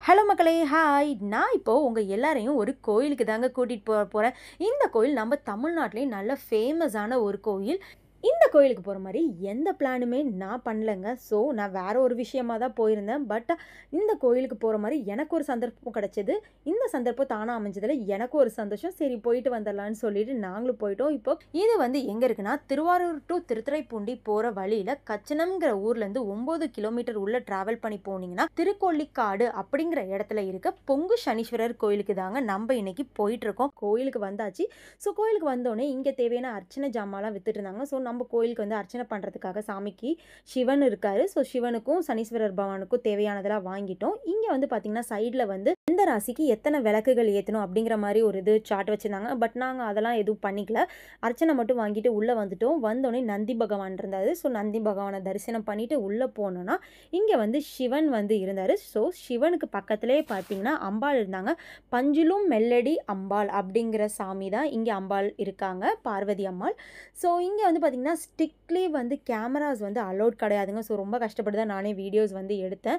Hello மக்களே, hi! நான் இப்போ உங்க எல்லாரையும் ஒரு கோயிலுக்கு தாங்க கூட்டிட்டு போறேன். இந்த கோயில் நம்ம தமிழ்நாட்டிலேயே நல்ல ஃபேமஸான ஒரு கோயில். இந்த கோயிலுக்கு போற மாரி எந்த பிளானுமே நான் பண்ணலங்க. ஸோ நான் வேற ஒரு விஷயமா தான் போயிருந்தேன். பட் இந்த கோயிலுக்கு போற மாரி எனக்கு ஒரு சந்தர்ப்பம் கிடைச்சது. இந்த சந்தர்ப்பம் தானா அமைஞ்சதுல எனக்கு ஒரு சந்தோஷம். சரி போயிட்டு வந்துடலான்னு சொல்லிட்டு நாங்களும் போயிட்டோம். இப்போ இது வந்து எங்க இருக்குன்னா, திருவாரூர் டு திருத்துறைப்பூண்டி போற வழியில கச்சனம்ங்கிற ஊர்லேருந்து 9 கிலோமீட்டர் உள்ள டிராவல் பண்ணி போனீங்கன்னா, திருக்கொள்ளிக்காடு அப்படிங்கிற இடத்துல இருக்க பொங்கு சனீஸ்வரர் கோயிலுக்கு தாங்க நம்ம இன்னைக்கு போயிட்டு இருக்கோம். கோயிலுக்கு வந்தாச்சு. ஸோ கோயிலுக்கு வந்தோடனே இங்கே தேவையான அர்ச்சனை ஜாமான்லாம் வித்துட்டு இருந்தாங்க. ஸோ நம்ம கோயிலுக்கு வந்து அர்ச்சனை பண்ணுறதுக்காக சாமிக்கு சிவன் இருக்காரு. ஸோ சிவனுக்கும் சனீஸ்வரர் பகவானுக்கும் தேவையானதெல்லாம் வாங்கிட்டோம். இங்கே வந்து பார்த்தீங்கன்னா சைடில் வந்து எந்த ராசிக்கு எத்தனை விளக்குகள் ஏற்றணும் அப்படிங்கிற மாதிரி ஒரு இது சார்ட் வச்சுருந்தாங்க. பட் நாங்கள் அதெல்லாம் எதுவும் பண்ணிக்கல. அர்ச்சனை மட்டும் வாங்கிட்டு உள்ளே வந்துட்டோம். வந்தோடனே நந்தி பகவான் இருந்தார். ஸோ நந்தி பகவானை தரிசனம் பண்ணிட்டு உள்ளே போனோன்னா இங்கே வந்து சிவன் வந்து இருந்தார். ஸோ சிவனுக்கு பக்கத்திலே பார்த்தீங்கன்னா அம்பாள் இருந்தாங்க. பஞ்சிலும் மெல்லடி அம்பாள் அப்படிங்கிற சாமி தான் இங்கே அம்பாள் இருக்காங்க, பார்வதி அம்மாள். ஸோ இங்கே வந்து பார்த்திங்கன்னா ஸ்ட்ரிக்ட்லி வந்து கேமராஸ் வந்து அலோட் கிடையாதுங்க. ஸோ ரொம்ப கஷ்டப்பட்டு தான் நானே வீடியோஸ் வந்து எடுத்தேன்.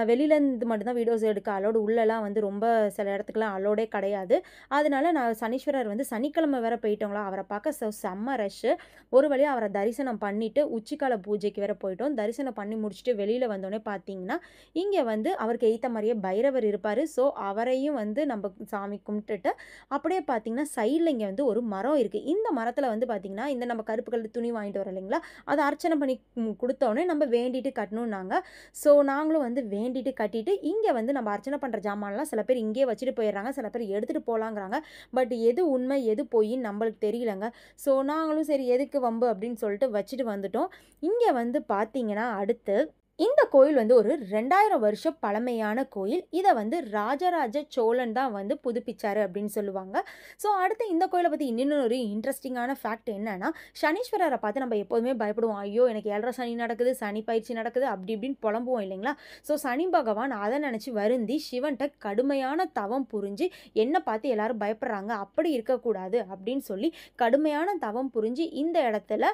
வெளியிலேருந்து மட்டும்தான் வீடியோஸ் எடுக்க அலோடு, உள்ளெல்லாம் வந்து ரொம்ப சில இடத்துக்குலாம் அலோடே கிடையாது. அதனால நான் சனீஸ்வரர் வந்து சனிக்கிழமை வேறு போயிட்டோங்களா, அவரை பார்க்க செம்ம ரஷ்ஷு. ஒரு வழியாக அவரை தரிசனம் பண்ணிவிட்டு உச்சிக்கால பூஜைக்கு வேறு போயிட்டோம். தரிசனம் பண்ணி முடிச்சுட்டு வெளியில் வந்தோடனே பார்த்தீங்கன்னா இங்கே வந்து அவருக்கு எய்த்த மாதிரியே பைரவர் இருப்பார். ஸோ அவரையும் வந்து நம்ம சாமி கும்பிட்டுட்டு அப்படியே பார்த்தீங்கன்னா சைடில் இங்கே வந்து ஒரு மரம் இருக்குது. இந்த மரத்தில் வந்து பார்த்திங்கன்னா இந்த நம்ம கருப்பு கலர் துணி வாங்கிட்டு வரோம் இல்லைங்களா, அதை அர்ச்சனை பண்ணி கொடுத்தோடனே நம்ம வேண்டிட்டு கட்டணும்னாங்க. ஸோ நாங்களும் வந்து வேண்டிட்டு கட்டிட்டு இங்கே வந்து நம்ம அர்ச்சனை பண்ணுற ஜாமான்லாம் சில பேர் இங்கேயே வச்சுட்டு போயிடுறாங்க, சில பேர் எடுத்துகிட்டு போகலாங்கிறாங்க. பட் எது உண்மை எது பொய்ன்னு நம்மளுக்கு தெரியலங்க. ஸோ நாங்களும் சரி எதுக்கு வம்பு அப்படின்னு சொல்லிட்டு வச்சுட்டு வந்துட்டோம். இங்கே வந்து பார்த்தீங்கன்னா அடுத்து இந்த கோயில் வந்து ஒரு 2000 வருஷம் பழமையான கோயில். இதை வந்து ராஜராஜ சோழன் தான் வந்து புதுப்பிச்சாரு அப்படின்னு சொல்லுவாங்க. ஸோ அடுத்து இந்த கோயிலை பற்றி இன்னொரு இன்ட்ரெஸ்டிங்கான ஃபேக்ட் என்னன்னா, சனீஸ்வரரை பார்த்து நம்ம எப்போதுமே பயப்படுவோம். ஐயோ எனக்கு 7.5 சனி நடக்குது, சனி பயிற்சி நடக்குது அப்படி இப்படின்னு புலம்புவோம் இல்லைங்களா. ஸோ சனி பகவான் அதை நினச்சி வருந்தி சிவன்கிட்ட கடுமையான தவம் புரிஞ்சு என்னை பார்த்து எல்லாரும் பயப்படுறாங்க, அப்படி இருக்கக்கூடாது அப்படின்னு சொல்லி கடுமையான தவம் புரிஞ்சு இந்த இடத்துல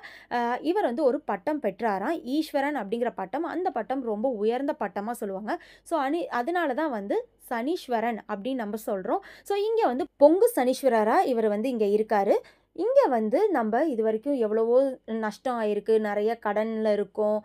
இவர் வந்து ஒரு பட்டம் பெற்றாராம், ஈஸ்வரன் அப்படிங்கிற பட்டம். அந்த பட்டம் ரொம்ப உயர்ந்த பட்டமாக சொல்லுவாங்க. ஸோ அதனால தான் வந்து சனீஸ்வரன் அப்படின்னு நம்ம சொல்கிறோம். ஸோ இங்கே வந்து பொங்கு சனீஸ்வரராக இவர் வந்து இங்கே இருக்கார். இங்கே வந்து நம்ம இது வரைக்கும் எவ்வளவோ நஷ்டம் ஆயிருக்கு, நிறைய கடனில் இருக்கோம்,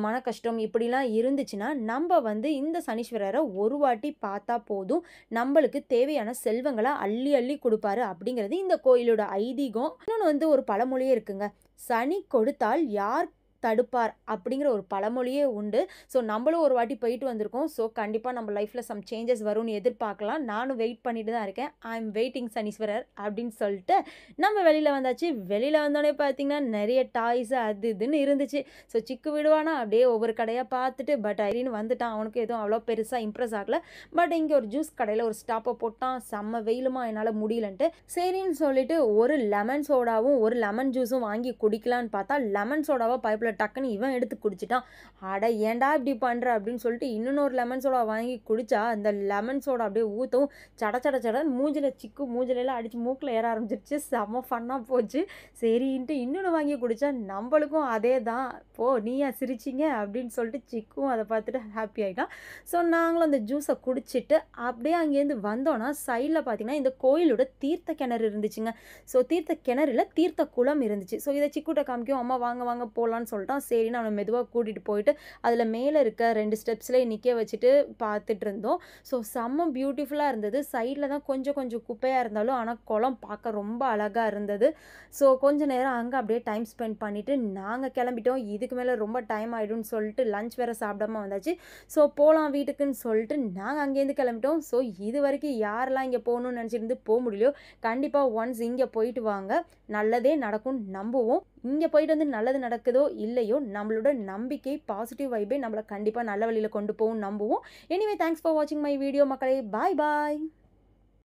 மன கஷ்டம் இப்படிலாம் இருந்துச்சுன்னா நம்ம வந்து இந்த சனீஸ்வரரை ஒரு வாட்டி பார்த்தா போதும், நம்மளுக்கு தேவையான செல்வங்களை அள்ளி அள்ளி கொடுப்பாரு அப்படிங்கிறது இந்த கோயிலோட ஐதீகம். இன்னொன்று வந்து ஒரு பழமொழியே இருக்குங்க, சனி கொடுத்தால் யார் தடுப்பார் அப்படிங்கிற ஒரு பழமொழியே உண்டு. ஸோ நம்மளும் ஒரு வாட்டி போயிட்டு வந்திருக்கோம். ஸோ கண்டிப்பாக நம்ம லைஃப்பில் சம் சேஞ்சஸ் வரும்னு எதிர்பார்க்கலாம். நானும் வெயிட் பண்ணிட்டு தான் இருக்கேன். ஐ எம் வெயிட்டிங் சனீஸ்வரர் அப்படின்னு சொல்லிட்டு நம்ம வெளியில் வந்தாச்சு. வெளியில் வந்தோடனே பார்த்தீங்கன்னா நிறைய டாய்ஸு அது இதுன்னு இருந்துச்சு. ஸோ சிக்கு விடுவானா அப்படியே ஒவ்வொரு கடையாக பார்த்துட்டு பட் ஐரின்னு வந்துட்டான். அவனுக்கு எதுவும் அவ்வளோ பெருசாக இம்ப்ரெஸ் ஆகலை. பட் இங்கே ஒரு ஜூஸ் கடையில் ஒரு ஸ்டாப்பை போட்டான். செம்ம வெயிலுமா என்னால் முடியலன்ட்டு சரின்னு சொல்லிட்டு ஒரு லெமன் சோடாவும் ஒரு லெமன் ஜூஸும் வாங்கி குடிக்கலான்னு பார்த்தா லெமன் சோடாவை பைப்பில் டக்குன்னு இவன் எடுத்து குடிச்சிட்டான். அட ஏன்டா இப்படி பண்ணுற அப்படின்னு சொல்லிட்டு இன்னொரு லெமன் சோடா வாங்கி குடித்தா அந்த லெமன் சோடா அப்படியே ஊற்றவும் சடன்னு மூஞ்சில் சிக்கு மூஞ்சிலெல்லாம் அடித்து மூக்கில் ஏற ஆரம்பிச்சிருச்சு. செம்ம ஃபன்னாக போச்சு. சரின்ட்டு இன்னொன்று வாங்கி குடித்தா நம்மளுக்கும் அதே தான், போ நீயா சிரிச்சிங்க அப்படின்னு சொல்லிட்டு சிக்கும் அதை பார்த்துட்டு ஹாப்பி ஆகிட்டான். ஸோ நாங்களும் அந்த ஜூஸை குடிச்சிட்டு அப்படியே அங்கேருந்து வந்தோன்னா சைடில் பார்த்திங்கன்னா இந்த கோயிலோட தீர்த்த கிணறு இருந்துச்சுங்க. ஸோ தீர்த்த கிணறுல தீர்த்த குளம் இருந்துச்சு. ஸோ இதை சிக்குட்ட காமிக்கும், அம்மா வாங்க வாங்க போகலான்னு சொல்லிட்டான். சரின்னு அவனை மெதுவாக கூட்டிகிட்டு போயிட்டு அதில் மேலே இருக்க 2 ஸ்டெப்ஸ்லேயே நிற்க வச்சுட்டு பார்த்துட்டு இருந்தோம். ஸோ செம்ம பியூட்டிஃபுல்லாக இருந்தது. சைடில் தான் கொஞ்சம் குப்பையாக இருந்தாலும் ஆனால் குளம் பார்க்க ரொம்ப அழகாக இருந்தது. ஸோ கொஞ்ச நேரம் அங்கே அப்படியே டைம் ஸ்பெண்ட் பண்ணிவிட்டு நாங்கள் கிளம்பிட்டோம். இதுக்கு மேலே ரொம்ப டைம் ஆகிடும்னு சொல்லிட்டு லஞ்ச் வேறு சாப்பிடாம வந்தாச்சு. ஸோ போகலாம் வீட்டுக்குன்னு சொல்லிட்டு நாங்கள் அங்கேருந்து கிளம்பிட்டோம். ஸோ இது வரைக்கும் யாரெல்லாம் இங்கே போகணுன்னு நினச்சிருந்து போக முடியலையோ கண்டிப்பாக ஒன்ஸ் இங்கே போயிட்டு வாங்க, நல்லதே நடக்கும்னு நம்புவோம். இங்கே போயிட்டு வந்து நல்லது நடக்குதோ இல்லையோ நம்மளோட நம்பிக்கை பாசிட்டிவ் வைபே நம்மளை கண்டிப்பாக நல்ல வழியில் கொண்டு போகும் நம்புவோம். எனிவே தேங்க்ஸ் ஃபார் வாட்சிங் மை வீடியோ மக்களே. பாய் பாய்.